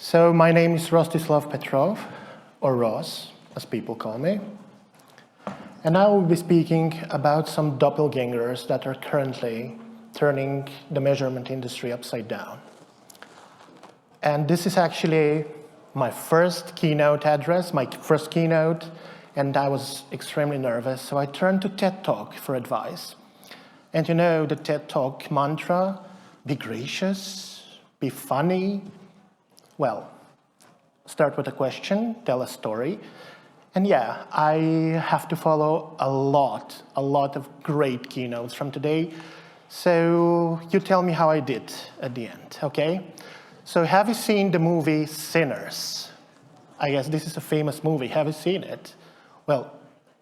So my name is Rostislav Petrov, or Ros, as people call me. And I will be speaking about some doppelgangers that are currently turning the measurement industry upside down. And this is actually my first keynote address, my first keynote, and I was extremely nervous, so I turned to TED Talk for advice. And you know the TED Talk mantra, be gracious, be funny. Well, start with a question, tell a story. And yeah, I have to follow a lot of great keynotes from today. So you tell me how I did at the end, okay? So have you seen the movie Sinners? I guess this is a famous movie. Have you seen it? Well,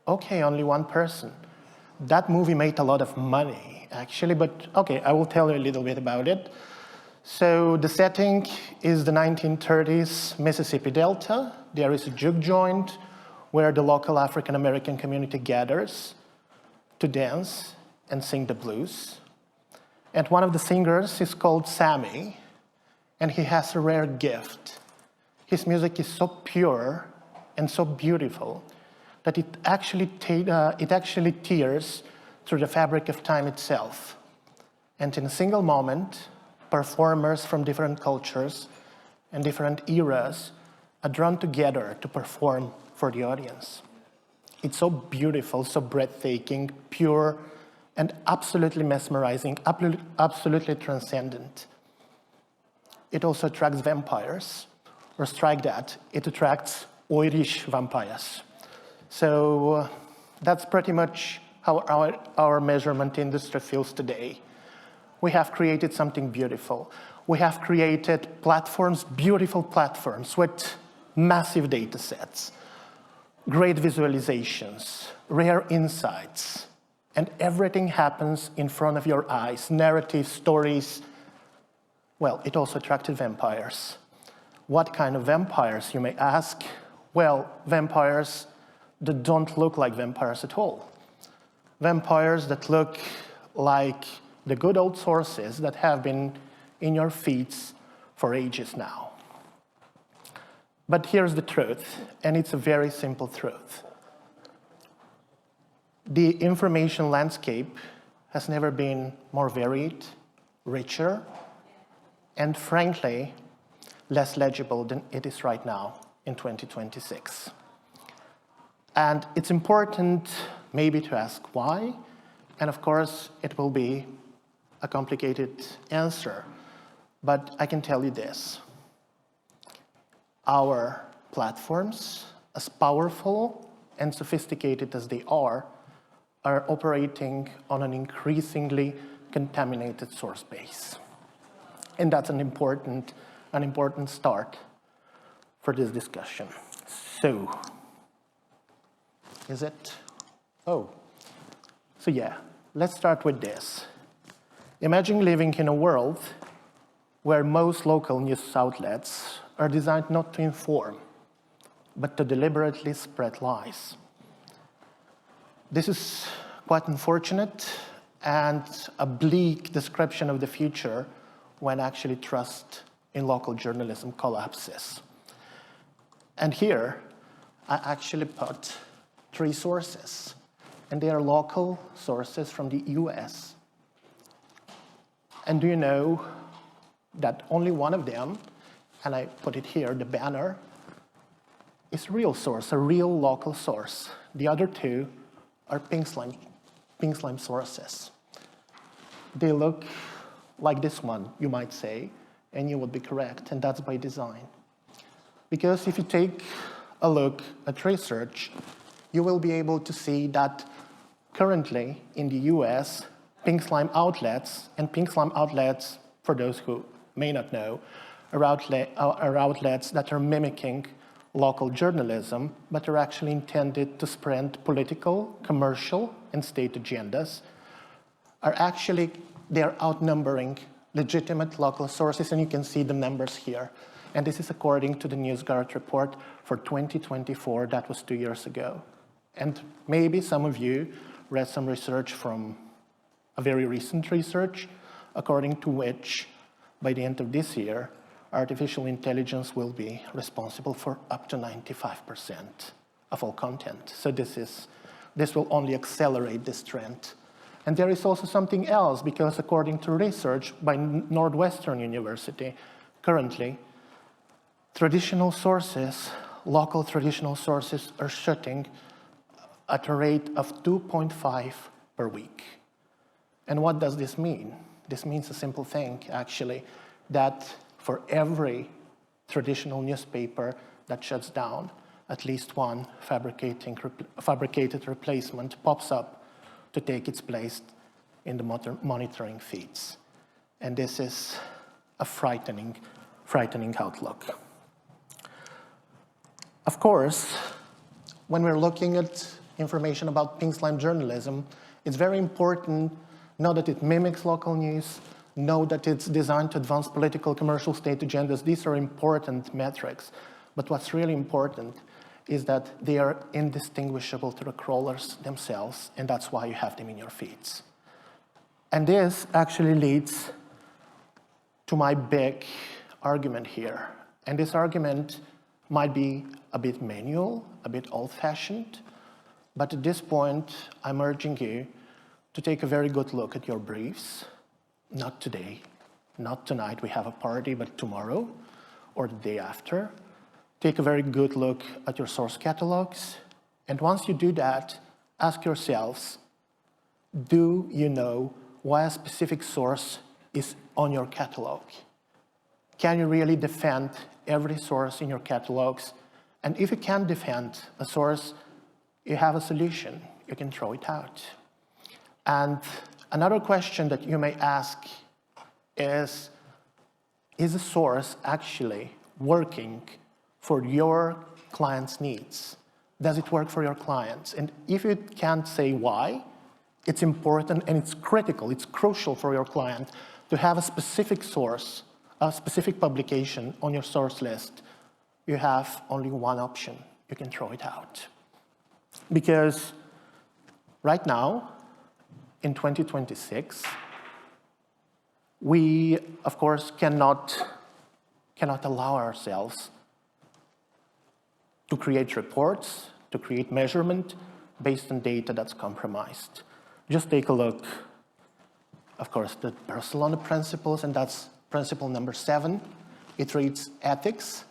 okay, only one person. That movie made a lot of money, actually, but okay, I will tell you a little bit about it. So the setting is the 1930s Mississippi Delta. There is a juke joint where the local African-American community gathers to dance and sing the blues. And one of the singers is called Sammy, and he has a rare gift. His music is so pure and so beautiful that it actually tears through the fabric of time itself. And in a single moment, performers from different cultures and different eras are drawn together to perform for the audience. It's so beautiful, so breathtaking, pure, and absolutely mesmerizing, absolutely transcendent. It also attracts vampires, or strike that, it attracts Irish vampires. So that's pretty much how our measurement industry feels today. We have created something beautiful. We have created platforms, beautiful platforms with massive data sets, great visualizations, rare insights, and everything happens in front of your eyes, narratives, stories. Well, it also attracted vampires. What kind of vampires, you may ask? Well, vampires that don't look like vampires at all. Vampires that look like the good old sources that have been in your feeds for ages now. But here's the truth, and it's a very simple truth. The information landscape has never been more varied, richer, and frankly, less legible than it is right now in 2026. And it's important maybe to ask why, and of course, it will be a complicated answer, but I can tell you this. Our platforms, as powerful and sophisticated as they are operating on an increasingly contaminated source base. And that's an important start for this discussion. So, is it? Oh, so yeah, let's start with this. Imagine living in a world where most local news outlets are designed not to inform, but to deliberately spread lies. This is quite unfortunate and a bleak description of the future when actually trust in local journalism collapses. And here, I actually put 3 sources, and they are local sources from the US. And do you know that only one of them, and I put it here, the banner, is a real source, a real local source. The other 2 are pink slime sources. They look like this one, you might say, and you would be correct, and that's by design. Because if you take a look at research, you will be able to see that currently in the US, pink slime outlets, and pink slime outlets, for those who may not know, are outlets that are mimicking local journalism, but are actually intended to spread political, commercial, and state agendas, they're outnumbering legitimate local sources, and you can see the numbers here. And this is according to the NewsGuard report for 2024, that was 2 years ago. And maybe some of you read some research from a very recent research, according to which, by the end of this year, artificial intelligence will be responsible for up to 95% of all content. So this will only accelerate this trend. And there is also something else, because according to research by Northwestern University, currently, traditional sources, local traditional sources, are shutting at a rate of 2.5 per week. And what does this mean? This means a simple thing, actually, that for every traditional newspaper that shuts down, at least one fabricated replacement pops up to take its place in the monitoring feeds. And this is a frightening outlook. Of course, when we're looking at information about pink slime journalism, it's very important know that it mimics local news, know that it's designed to advance political, commercial, state agendas. These are important metrics. But what's really important is that they are indistinguishable to the crawlers themselves, and that's why you have them in your feeds. And this actually leads to my big argument here. And this argument might be a bit manual, a bit old-fashioned, but at this point, I'm urging you to take a very good look at your briefs. Not today, not tonight, we have a party, but tomorrow or the day after. Take a very good look at your source catalogues. And once you do that, ask yourselves, do you know why a specific source is on your catalog? Can you really defend every source in your catalogs? And if you can't defend a source, you have a solution. You can throw it out. And another question that you may ask is a source actually working for your client's needs? Does it work for your clients? And if you can't say why, it's important and it's critical, it's crucial for your client to have a specific source, a specific publication on your source list. You have only one option. You can throw it out. Because right now, in 2026, we, of course, cannot allow ourselves to create reports, to create measurement based on data that's compromised. Just take a look, of course, the Barcelona principles, and that's principle number 7. It reads ethics,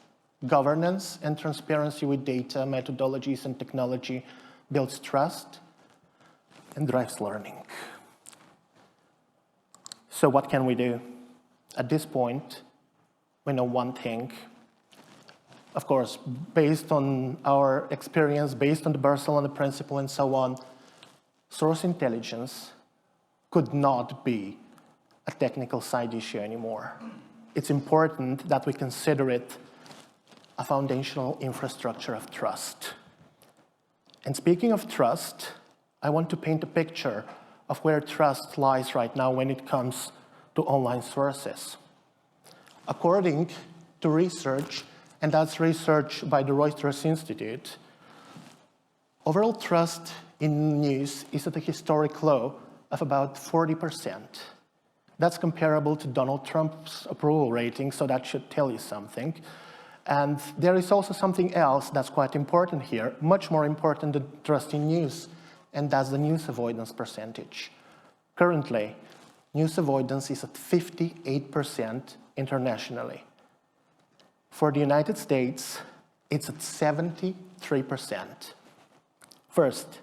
governance, and transparency with data, methodologies, and technology builds trust and drives learning. So what can we do? At this point, we know one thing. Of course, based on our experience, based on the Barcelona principle and so on, source intelligence could not be a technical side issue anymore. It's important that we consider it a foundational infrastructure of trust. And speaking of trust, I want to paint a picture of where trust lies right now when it comes to online sources. According to research, and that's research by the Reuters Institute, overall trust in news is at a historic low of about 40%. That's comparable to Donald Trump's approval rating, so that should tell you something. And there is also something else that's quite important here, much more important than trust in news, and that's the news avoidance percentage. Currently, news avoidance is at 58% internationally. For the United States, it's at 73%. First,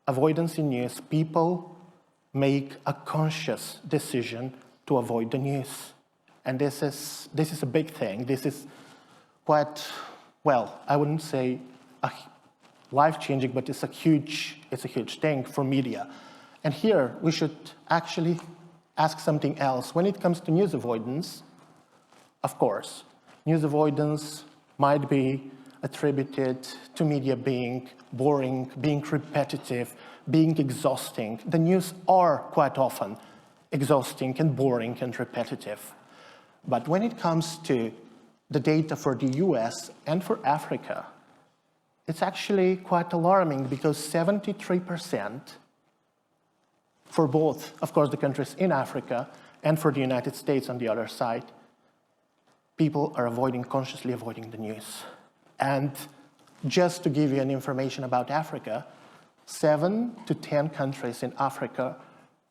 avoidance in news. People make a conscious decision to avoid the news. And this is a big thing. This is quite, well, I wouldn't say life-changing, but it's a huge thing for media. And here, we should actually ask something else. When it comes to news avoidance, of course, news avoidance might be attributed to media being boring, being repetitive, being exhausting. The news are quite often exhausting and boring and repetitive. But when it comes to the data for the US and for Africa, it's actually quite alarming because 73% for both, of course, the countries in Africa and for the United States on the other side, people are consciously avoiding the news. And just to give you an information about Africa, 7 to 10 countries in Africa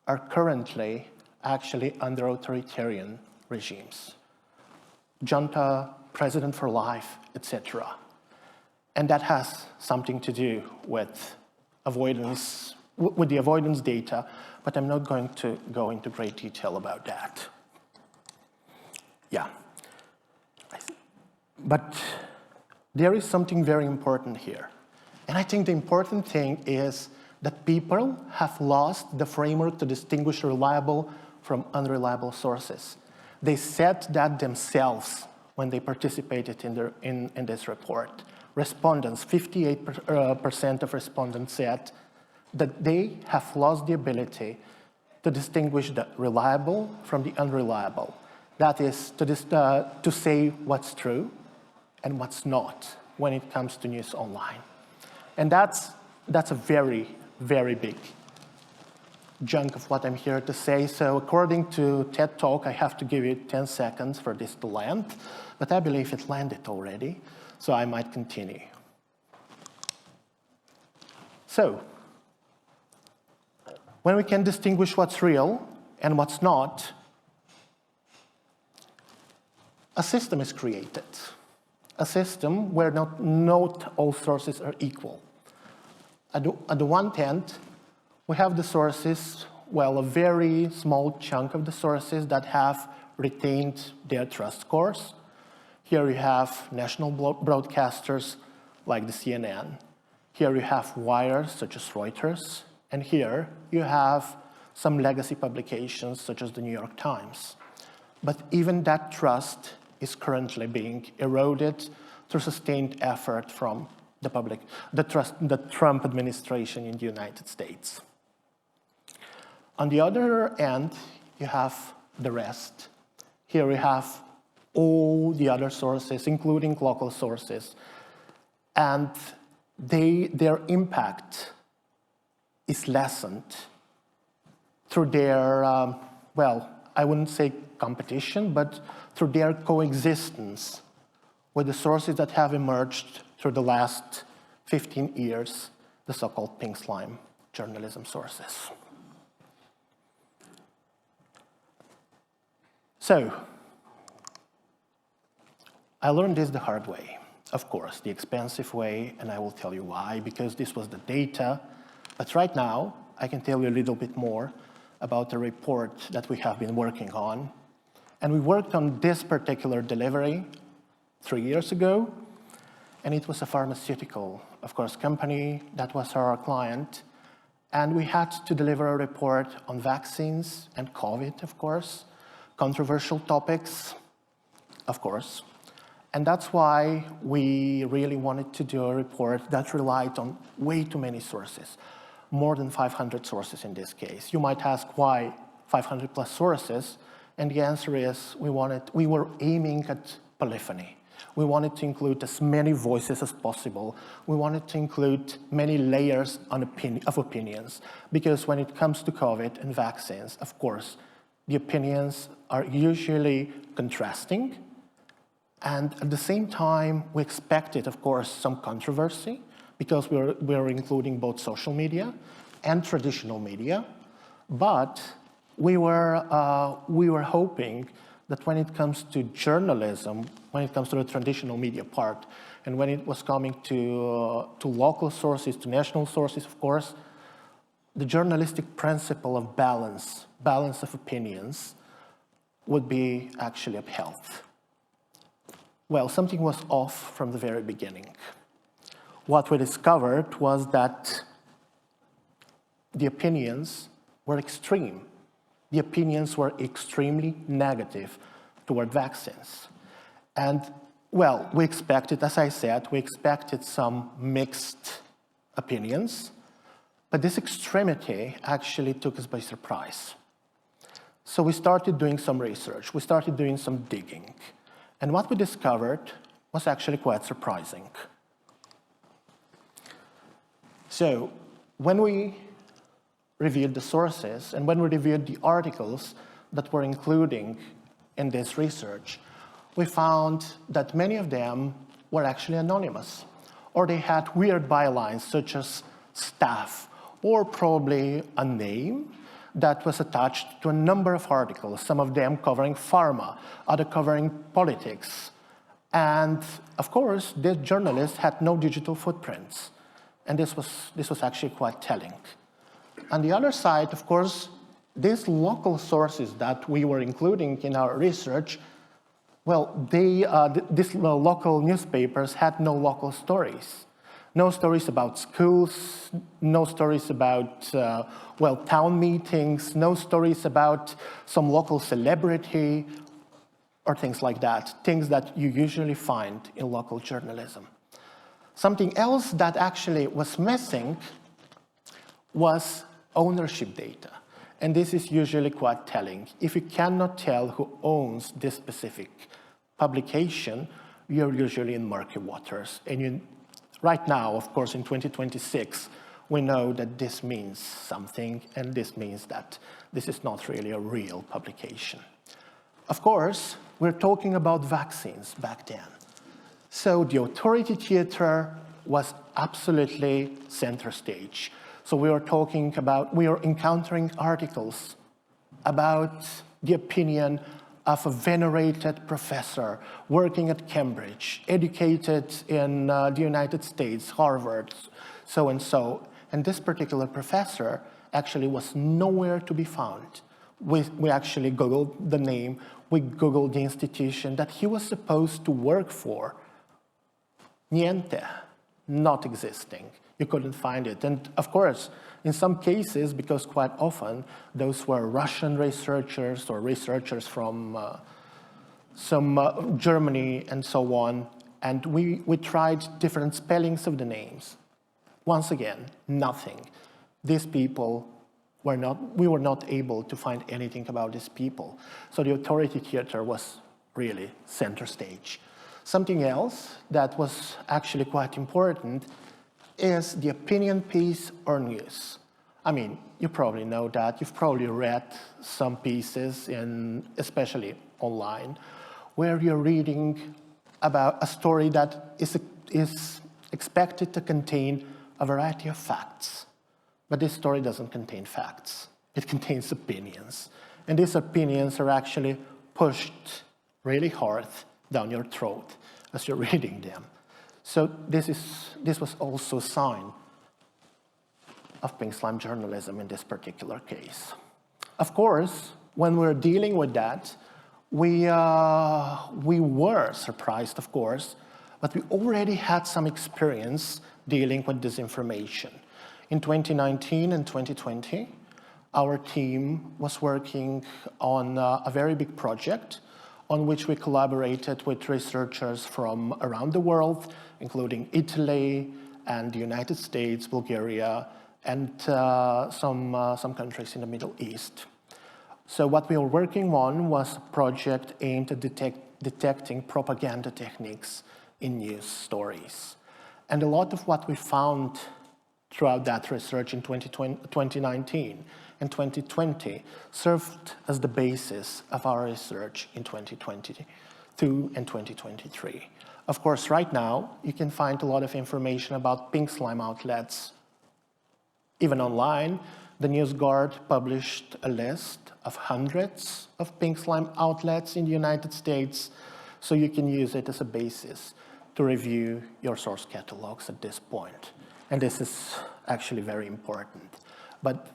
are currently actually under authoritarian regimes. Junta, president for life, etc. And that has something to do with avoidance, with the avoidance data, but I'm not going to go into great detail about that. Yeah. But there is something very important here. And I think the important thing is that people have lost the framework to distinguish reliable from unreliable sources. They said that themselves when they participated in this report. Respondents, 58% of respondents said that they have lost the ability to distinguish the reliable from the unreliable. That is, to say what's true and what's not when it comes to news online. And that's a very, very big chunk of what I'm here to say. So according to TED Talk, I have to give you 10 seconds for this to land, but I believe it landed already, so I might continue. So, when we can distinguish what's real and what's not, a system is created. A system where not all sources are equal. At the one hand, we have the sources, well, a very small chunk of the sources that have retained their trust scores. Here you have national broadcasters like the CNN. Here you have wires such as Reuters. And here you have some legacy publications such as the New York Times. But even that trust is currently being eroded through sustained effort from the public, the Trump administration in the United States. On the other end, you have the rest. Here we have all the other sources, including local sources, and their impact is lessened through their, well, I wouldn't say competition, but through their coexistence with the sources that have emerged through the last 15 years, the so-called pink slime journalism sources. So, I learned this the hard way, of course, the expensive way, and I will tell you why, because this was the data. But right now, I can tell you a little bit more about the report that we have been working on. And we worked on this particular delivery 3 years ago, and it was a pharmaceutical, of course, company that was our client. And we had to deliver a report on vaccines and COVID, of course, controversial topics, of course. And that's why we really wanted to do a report that relied on way too many sources, more than 500 sources in this case. You might ask why 500 plus sources, and the answer is we were aiming at polyphony. We wanted to include as many voices as possible. We wanted to include many layers of opinions, because when it comes to COVID and vaccines, of course, the opinions are usually contrasting. And at the same time, we expected, of course, some controversy, because we were including both social media and traditional media. But we were hoping that when it comes to journalism, when it comes to the traditional media part, and when it was coming to local sources, to national sources, of course, the journalistic principle of balance of opinions, would be actually upheld. Well, something was off from the very beginning. What we discovered was that the opinions were extreme. The opinions were extremely negative toward vaccines. And, well, we expected, as I said, we expected some mixed opinions, but this extremity actually took us by surprise. So we started doing some research, we started doing some digging, and what we discovered was actually quite surprising. So when we reviewed the sources and when we reviewed the articles that were including in this research, we found that many of them were actually anonymous, or they had weird bylines such as staff, or probably a name that was attached to a number of articles, some of them covering pharma, other covering politics. And of course, the journalists had no digital footprints. And this was actually quite telling. On the other side, of course, these local sources that we were including in our research, well, these local newspapers had no local stories. No stories about schools, no stories about, well, town meetings, no stories about some local celebrity, or things like that, things that you usually find in local journalism. Something else that actually was missing was ownership data. And this is usually quite telling. If you cannot tell who owns this specific publication, you're usually in murky waters. And right now, of course, in 2026, we know that this means something, and this means that this is not really a real publication. Of course, we're talking about vaccines back then. So the authority theater was absolutely center stage. So we are encountering articles about the opinion of a venerated professor working at Cambridge, educated in the United States, Harvard, so and so. And this particular professor actually was nowhere to be found. We actually Googled the name, we Googled the institution that he was supposed to work for. Niente, not existing. You couldn't find it. And of course, in some cases, because quite often those were Russian researchers or researchers from Germany and so on, and we tried different spellings of the names. Once again, nothing. These people we were not able to find anything about these people. So the authority theater was really center stage. Something else that was actually quite important is the opinion piece or news. I mean, you probably know that. You've probably read some pieces, especially online, where you're reading about a story that is expected to contain a variety of facts. But this story doesn't contain facts. It contains opinions. And these opinions are actually pushed really hard down your throat as you're reading them. So this was also a sign of pink slime journalism in this particular case. Of course, when we're dealing with that, we were surprised, of course, but we already had some experience dealing with disinformation. In 2019 and 2020, our team was working on a very big project on which we collaborated with researchers from around the world, including Italy and the United States, Bulgaria, and some countries in the Middle East. So what we were working on was a project aimed at detecting propaganda techniques in news stories. And a lot of what we found throughout that research in 2019 and 2020 served as the basis of our research in 2022 and 2023. Of course, right now, you can find a lot of information about pink slime outlets. Even online, the NewsGuard published a list of hundreds of pink slime outlets in the United States, so you can use it as a basis to review your source catalogs at this point. And this is actually very important. But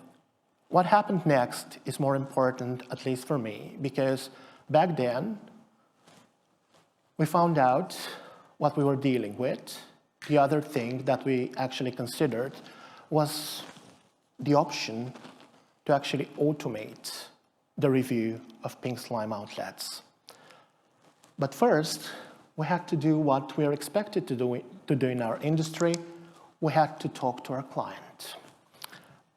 what happened next is more important, at least for me, because back then, we found out what we were dealing with. The other thing that we actually considered was the option to actually automate the review of pink slime outlets. But first, we had to do what we are expected to do in our industry. We had to talk to our client.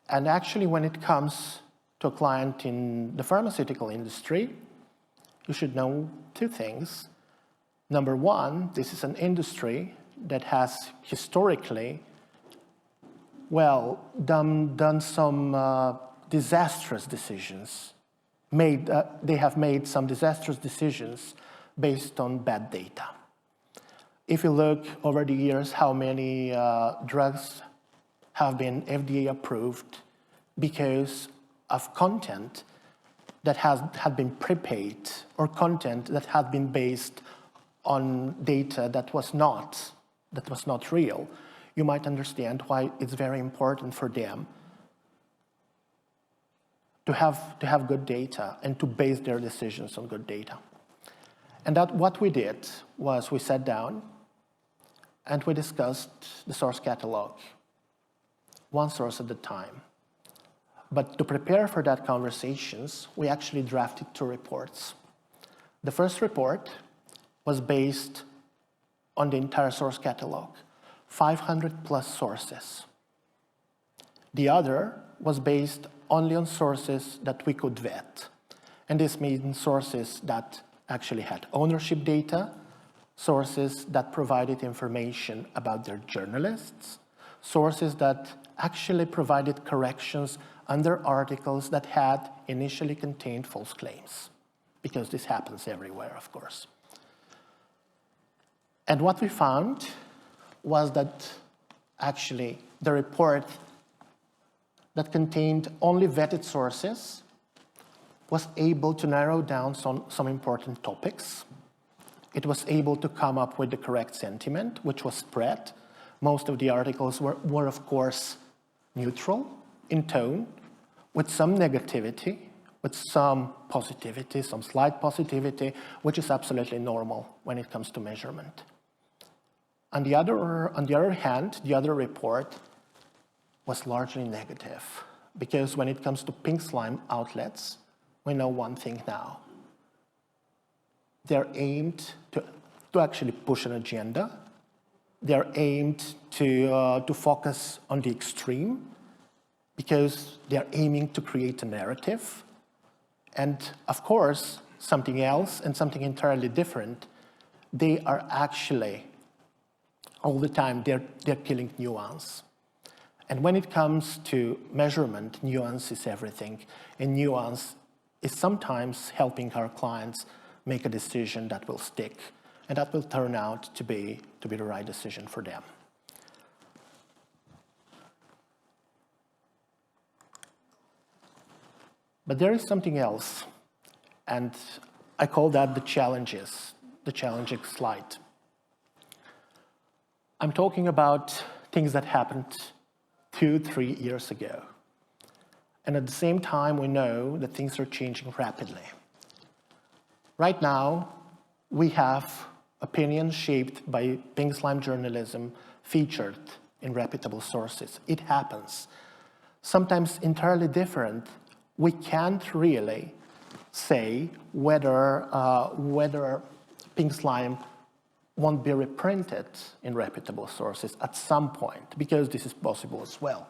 And actually, when it comes to a client in the pharmaceutical industry, you should know two things. Number one, this is an industry that has historically, well, done some disastrous decisions. They have made some disastrous decisions based on bad data. If you look over the years how many drugs have been FDA approved because of content that had been prepaid or content that had been based on data that was not real, you might understand why it's very important for them to have good data and to base their decisions on good data. And that what we did was we sat down and we discussed the source catalog, one source at a time. But to prepare for that conversations, we actually drafted 2 reports. The first report was based on the entire source catalog, 500 plus sources. The other was based only on sources that we could vet. And this means sources that actually had ownership data, sources that provided information about their journalists, sources that actually provided corrections under articles that had initially contained false claims, because this happens everywhere, of course. And what we found was that actually the report that contained only vetted sources was able to narrow down some important topics. It was able to come up with the correct sentiment, which was spread. Most of the articles were of course, neutral in tone, with some negativity, with some positivity, some slight positivity, which is absolutely normal when it comes to measurement. On the other hand, the other report was largely negative, because when it comes to pink slime outlets, we know one thing now. They're aimed to actually push an agenda. They're aimed to focus on the extreme, because they're aiming to create a narrative. And of course, something else and something entirely different, they are actually, all the time, they're killing nuance. And when it comes to measurement, nuance is everything. And nuance is sometimes helping our clients make a decision that will stick, and that will turn out to be the right decision for them. But there is something else, and I call that the challenges, the challenging slide. I'm talking about things that happened 2-3 years ago. And at the same time, we know that things are changing rapidly. Right now, we have opinions shaped by pink slime journalism featured in reputable sources. It happens. Sometimes entirely different. We can't really say whether pink slime won't be reprinted in reputable sources at some point, because this is possible as well.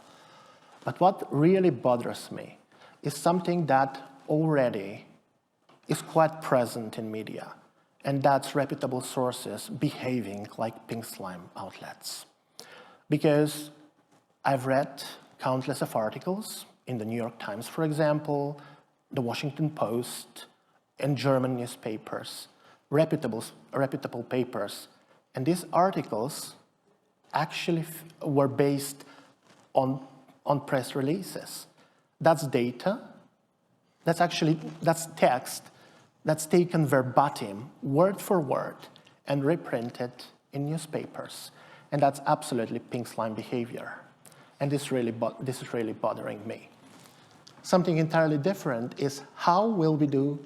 But what really bothers me is something that already is quite present in media, and that's reputable sources behaving like pink slime outlets. Because I've read countless of articles in the New York Times, for example, the Washington Post, and German newspapers, reputable papers, and these articles actually were based on press releases. That's data, that's text, that's taken verbatim, word for word, and reprinted in newspapers. And that's absolutely pink slime behavior. And this is really bothering me. Something entirely different is how will we do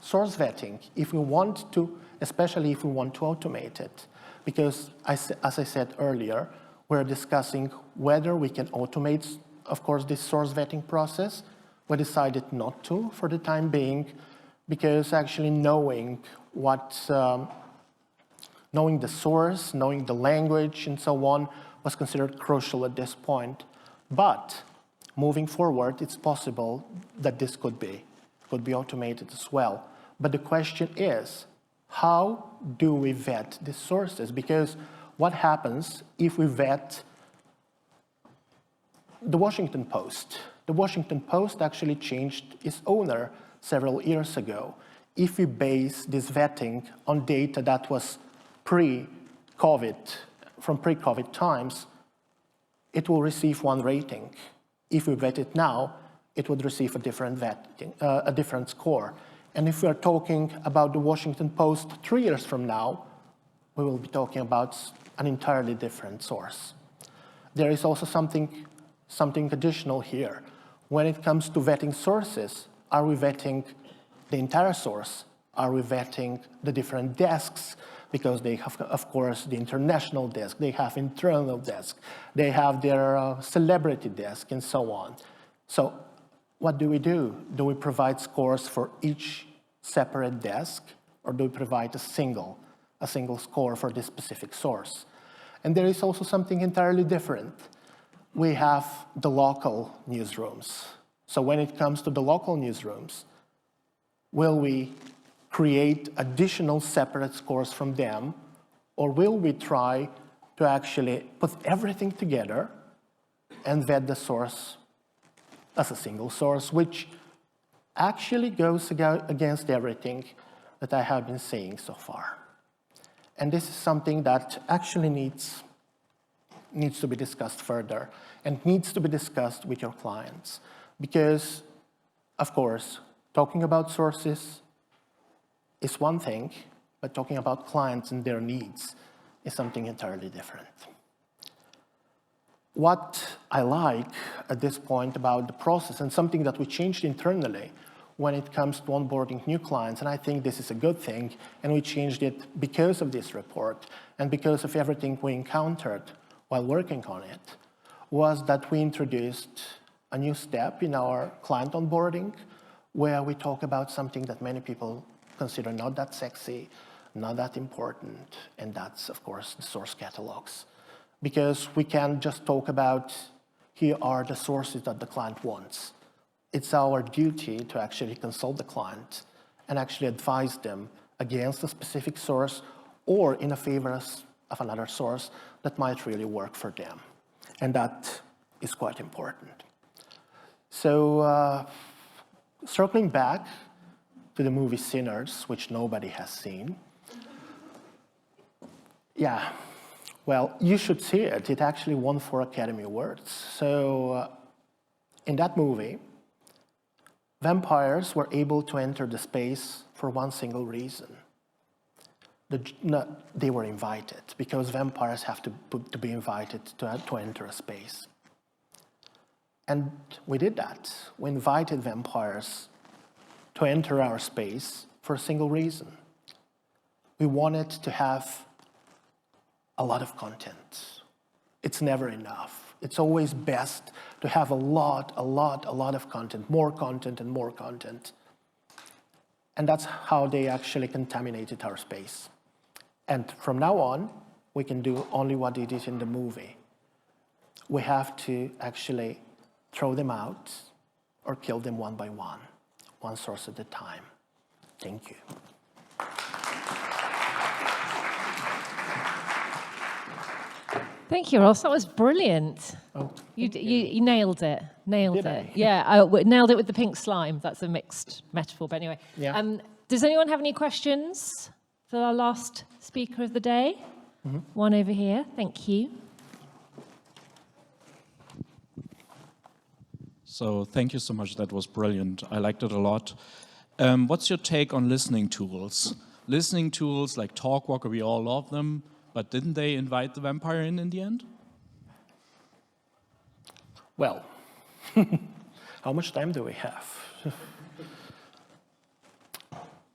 source vetting if we want to, especially if we want to automate it. Because as I said earlier, we're discussing whether we can automate, of course, this source vetting process. We decided not to for the time being, because actually knowing knowing the source, knowing the language, and so on, was considered crucial at this point. But moving forward, it's possible that this could be automated as well. But the question is, how do we vet the sources? Because what happens if we vet the Washington Post? The Washington Post actually changed its owner several years ago. if we base this vetting on data that was pre-COVID, from pre-COVID times, it will receive one rating. If we vet it now, it would receive a different vetting, a different score. And if we are talking about the Washington Post 3 years from now, we will be talking about an entirely different source. There is also something additional here. When it comes to vetting sources, are we vetting the entire source? Are we vetting the different desks? Because they have, of course, the international desk, they have internal desk, they have their celebrity desk, and so on. So what do? Do we provide scores for each separate desk, or do we provide a single score for this specific source? And there is also something entirely different. We have the local newsrooms. So when it comes to the local newsrooms, will we create additional separate scores from them, or will we try to actually put everything together and vet the source as a single source, which actually goes against everything that I have been saying so far? And this is something that actually needs to be discussed further and needs to be discussed with your clients. Because, of course, talking about sources is one thing, but talking about clients and their needs is something entirely different. What I like at this point about the process, and something that we changed internally when it comes to onboarding new clients, and I think this is a good thing, and we changed it because of this report and because of everything we encountered while working on it, was that we introduced a new step in our client onboarding where we talk about something that many people consider not that sexy, not that important, and that's, of course, the source catalogs. Because we can't just talk about, here are the sources that the client wants. It's our duty to actually consult the client and actually advise them against a specific source or in a favor of another source that might really work for them. And that is quite important. So circling back to the movie Sinners, which nobody has seen. Yeah, well, you should see it. It actually won 4 Academy Awards. So in that movie, vampires were able to enter the space for one single reason. They were invited, because vampires have to be invited to enter a space. And we did that. We invited vampires to enter our space for a single reason. We wanted to have a lot of content. It's never enough. It's always best to have a lot of content, more content and more content. And that's how they actually contaminated our space. And from now on, we can do only what they did in the movie. We have to actually throw them out or kill them one by one source at a time. Thank you. Thank you, Ross. That was brilliant. Oh, you nailed it. Nailed Did it. I? Yeah, I nailed it with the pink slime. That's a mixed metaphor, but anyway. Yeah. Does anyone have any questions for our last speaker of the day? Mm-hmm. One over here. Thank you. So thank you so much. That was brilliant. I liked it a lot. What's your take on listening tools? Listening tools like Talkwalker, we all love them, but didn't they invite the vampire in the end? Well, how much time do we have?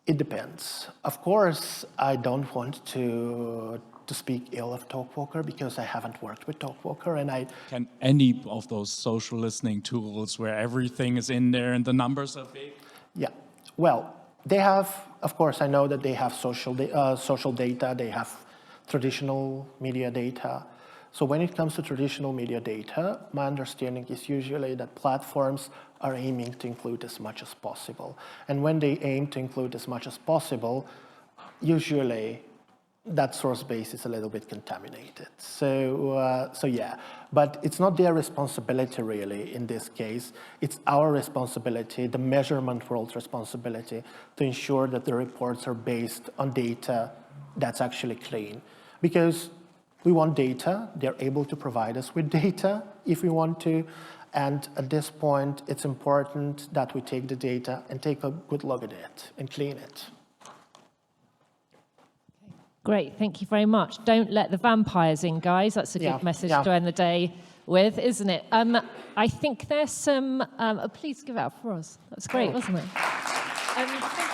It depends. Of course, I don't want to speak ill of Talkwalker because I haven't worked with Talkwalker, and I... Can any of those social listening tools where everything is in there and the numbers are big? Yeah, well, they have, of course, I know that they have social data, they have traditional media data. So when it comes to traditional media data, my understanding is usually that platforms are aiming to include as much as possible. And when they aim to include as much as possible, usually that source base is a little bit contaminated. So yeah, but it's not their responsibility really in this case. It's our responsibility, the measurement world's responsibility, to ensure that the reports are based on data that's actually clean. Because we want data, they're able to provide us with data if we want to, and at this point, it's important that we take the data and take a good look at it and clean it. Great, thank you very much. Don't let the vampires in, guys. That's a good message to end the day with, isn't it? I think there's some... please give it up for us. That's great, wasn't it? Thank you